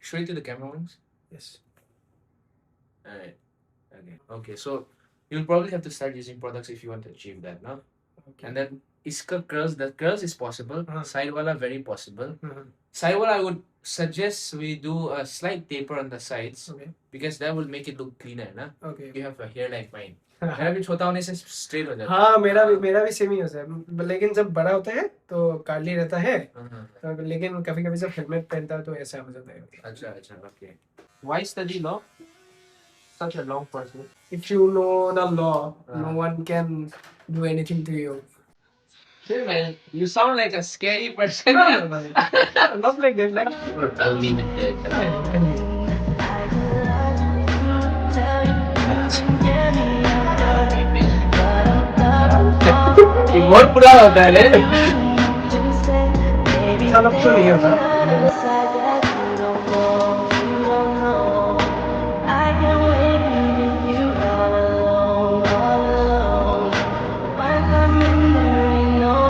Show it to the camera once. Yes. Alright. Okay. So you'll probably have to start using products if you want to achieve that, no? Okay. And then the curls is possible. Side wala very possible. Side wala I would suggest we do a slight taper on the sides. Okay. Because that will make it look cleaner, na? Okay. You have a hair like mine. मेरा भी छोटा होने से straight हो जाता है. हाँ मेरा भी सेम ही होता है, लेकिन जब बड़ा होता है तो कर्ली रहता है, लेकिन कभी कभी जब हेलमेट पहनता है तो ऐसा हो जाता है. अच्छा, okay. Why study law? Such a long process. If you know the law, no one can do anything to you. Hey man, you sound like a scary person. Not like that, like. I'll leave it there. बहुत बुरा होता है रे. ऐसा लोग तो नहीं होता.